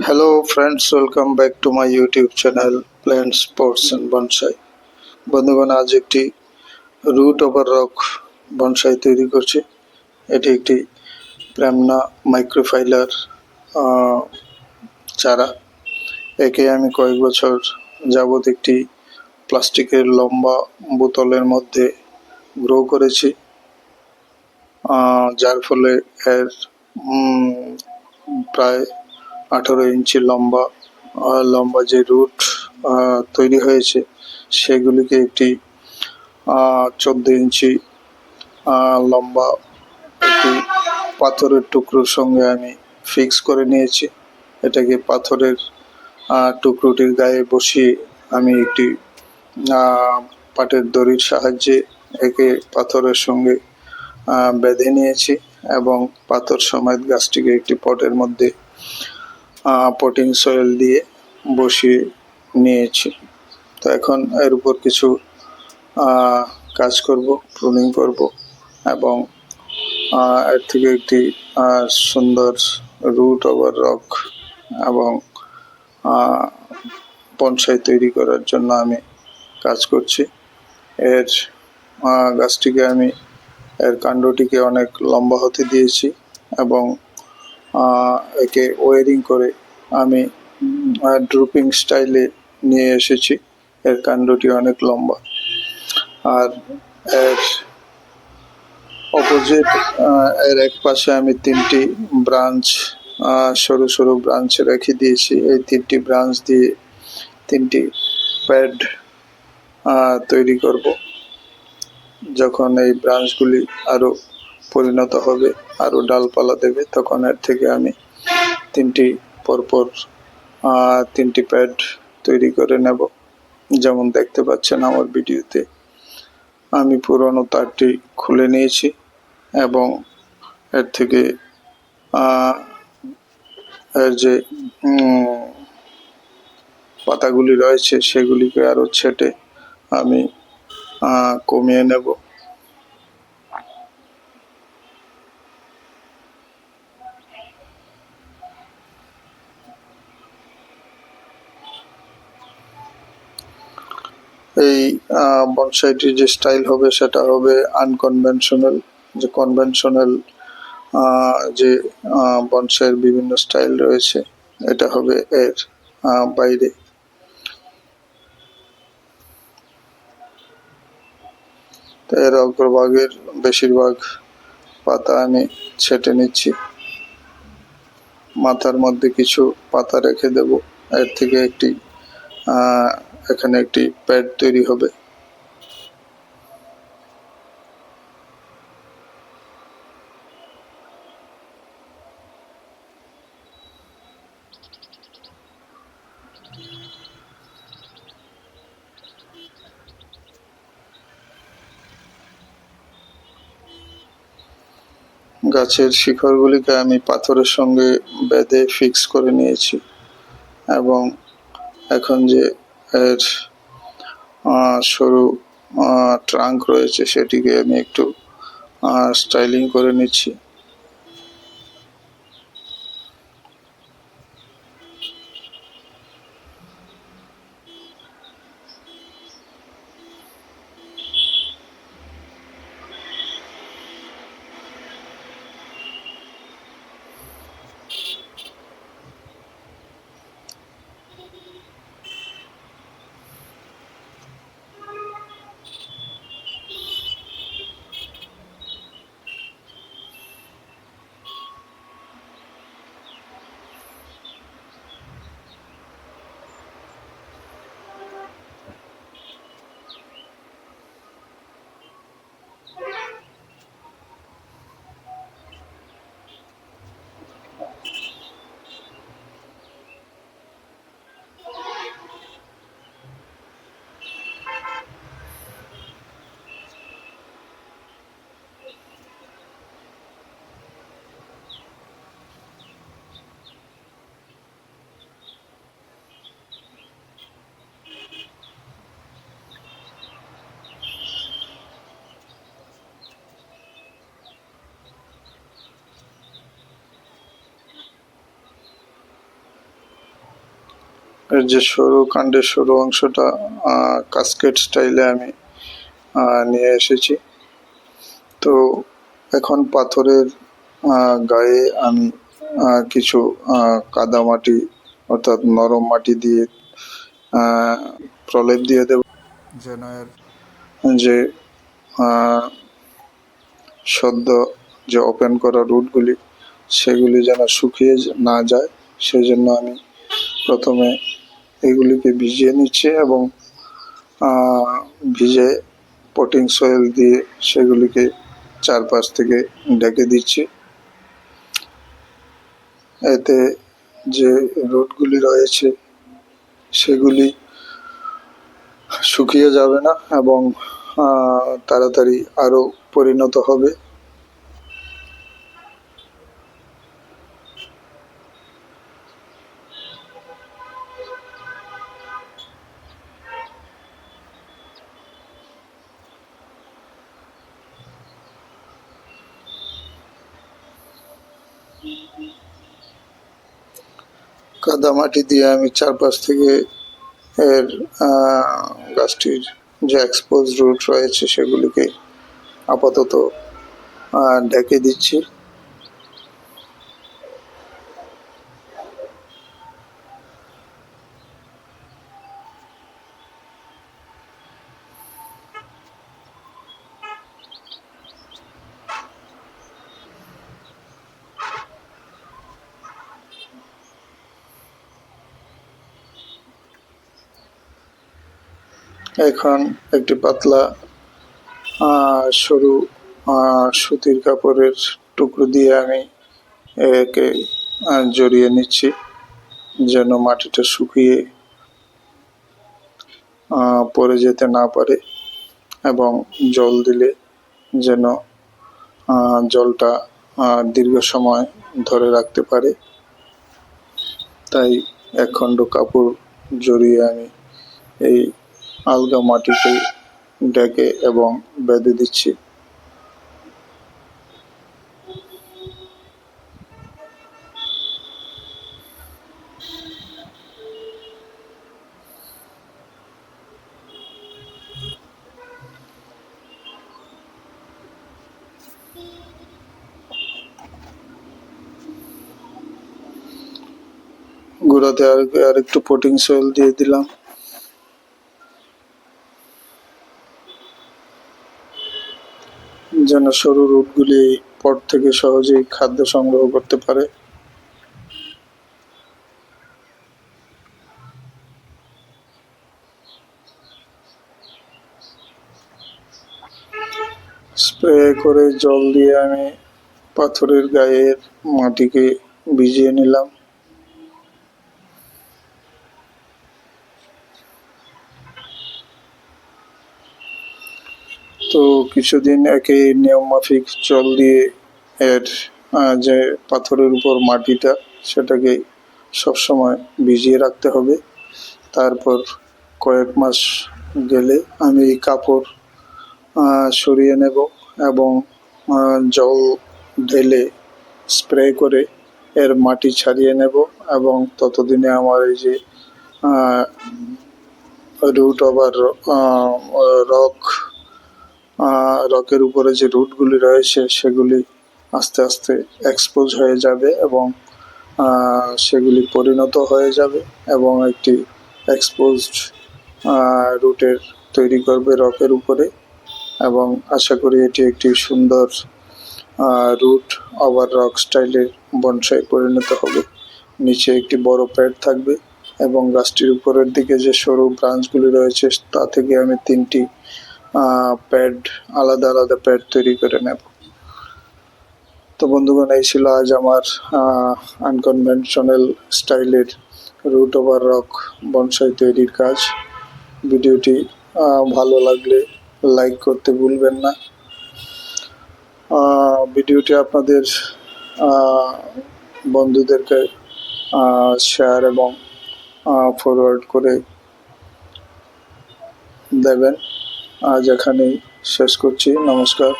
Hello friends, welcome back to my YouTube channel Plants, Pots and Bonsai. বন্ধুগণ, আজ একটি root over rock bonsai তৈরি করছি। এটি একটি প্রেমনা মাইক্রোফাইলার চারা। একে আমি কয়েক বছর যাবৎ একটি প্লাস্টিকের লম্বা বোতলের মধ্যে গ্রো করেছি, যার ফলে এর প্রায় 18 ইঞ্চি লম্বা যে রুট তৈরি হয়েছে সেগুলিকে একটি 14 ইঞ্চি লম্বা একটি পাথরের টুকরোর সঙ্গে আমি ফিক্স করে নিয়েছি। এটাকে পাথরের টুকরোটির গায়ে বসিয়ে আমি একটি পাটের দড়ির সাহায্যে একে পাথরের সঙ্গে বেঁধে নিয়েছি এবং পাথর সমেত গাছটিকে একটি পটের মধ্যে পটিং সয়েল দিয়ে বসিয়ে নিয়েছি। তো এখন এর উপর কিছু কাজ করব, প্রুনিং করব এবং এর থেকে একটি সুন্দর রুট ওভার রক এবং বনসাই তৈরি করার জন্য আমি কাজ করছি। এর গাছটিকে আমি এর কাণ্ডটিকে অনেক লম্বা হতে দিয়েছি এবং একে ওয়ারিং করে আমি ড্রুপিং স্টাইলে নিয়ে এসেছি। এর কাণ্ডটি অনেক লম্বা, আর এর অপোজিট এর এক পাশে আমি 3টি ব্রাঞ্চ, সরু সরু ব্রাঞ্চ রেখে দিয়েছি। এই 3টি ব্রাঞ্চ দিয়ে 3টি প্যাড তৈরি করব। যখন এই ব্রাঞ্চগুলি আরো পরিণত হবে, আরো ডালপালা দেবে, তখন এর থেকে আমি 3টি পরপর 3টি প্যাড তৈরি করে নেব। যেমন দেখতে পাচ্ছেন আমার ভিডিওতে, আমি পুরনো তারটি খুলে নিয়েছি এবং এর থেকে এর যে পাতাগুলি রয়েছে সেগুলিকে আরো ছেটে আমি কমিয়ে নেব। এই বনসাইটির যে স্টাইল হবে সেটা হবে আনকনভেনশনাল। যে কনভেনশনাল যে বনসাইয়ের বিভিন্ন স্টাইল রয়েছে, এটা হবে এর বাইরে। তো এর অগ্রভাগের বেশিরভাগ পাতা আমি ছেটে নিচ্ছি। মাথার মধ্যে কিছু পাতা রেখে দেব। এর থেকে একটি এখানে একটি প্যাড তৈরি হবে। গাছের শিকড়গুলিকে আমি পাথরের সঙ্গে বেঁধে ফিক্স করে নিয়েছি এবং এখন যে এর সরু ট্রাঙ্ক রয়েছে সেটিকে আমি একটু স্টাইলিং করে নিচ্ছি। এর যে সরু কাণ্ডের সরু অংশটা কাস্কেড স্টাইলে আমি নিয়ে এসেছি। তো এখন পাথরের গায়ে আমি কিছু কাদামাটি অর্থাৎ নরম মাটি দিয়ে প্রলেপ দিয়ে দেব, যেন এর যে সদ্য যে ওপেন করা রুটগুলি সেগুলি যেন শুকিয়ে না যায়, সেজন্য আমি প্রথমে এগুলিকে ভিজিয়ে নিচ্ছি এবং ভিজে পটিং সয়েল দিয়ে সেগুলিকে চারপাশ থেকে ঢেকে দিচ্ছি। এতে যে রুটগুলি রয়েছে সেগুলি শুকিয়ে যাবে না এবং তাড়াতাড়ি আরও পরিণত হবে। কাদামাটি দিয়ে আমি চারপাশ থেকে এর গাছটির যে এক্সপোজ রুট রয়েছে সেগুলিকে আপাতত ঢেকে দিচ্ছি। এখন একটি পাতলা সরু সুতির কাপড়ের টুকরো দিয়ে আমি একে জড়িয়ে নিচ্ছি, যেন মাটিটা শুকিয়ে পড়ে যেতে না পারে এবং জল দিলে যেন জলটা দীর্ঘ সময় ধরে রাখতে পারে। তাই একখণ্ড কাপড় জড়িয়ে আমি এই আলগা মাটিতে ঢেকে এবং বেঁধে দিচ্ছি। গুঁড়াতে আর একটু পটিং সয়েল দিয়ে দিলাম, যেন সরু রুটগুলি পট থেকে সহজেই খাদ্য সংগ্রহ করতে পারে। স্প্রে করে জল দিয়ে আমি পাথরের গায়ের মাটিকে ভিজিয়ে নিলাম। তো কিছুদিন একে নিয়ম মাফিক জল দিয়ে এর যে পাথরের উপর মাটিটা সেটাকে সবসময় ভিজিয়ে রাখতে হবে। তারপর কয়েক মাস গেলে আমি এই কাপড় সরিয়ে নেব এবং জল ঢেলে স্প্রে করে এর মাটি ছাড়িয়ে নেব এবং ততদিনে আমার এই যে রুট ওভার রকের উপরে যে রুটগুলি রয়েছে সেগুলি আস্তে আস্তে এক্সপোজ হয়ে যাবে এবং সেগুলি পরিণত হয়ে যাবে এবং একটি এক্সপোজড রুটের তৈরি করবে রকের উপরে এবং আশা করি এটি একটি সুন্দর রুট ওভার রক স্টাইলের বনসাই পরিণত হবে। নিচে একটি বড় প্যাড থাকবে এবং গাছটির উপরের দিকে যে সরু ব্রাঞ্চগুলি রয়েছে তা থেকে আমি 3টি প্যাড আলাদা আলাদা প্যাড তৈরি করে নেব। তো বন্ধুগণ, এই ছিল আজ আমার আনকনভেনশনাল স্টাইলের রুট ওভার রক বনসাই তৈরির কাজ। ভিডিওটি ভালো লাগলে লাইক করতে ভুলবেন না। ভিডিওটি আপনাদের বন্ধুদেরকে শেয়ার এবং ফরওয়ার্ড করে দেবেন। আজ এখানেই শেষ করছি। নমস্কার।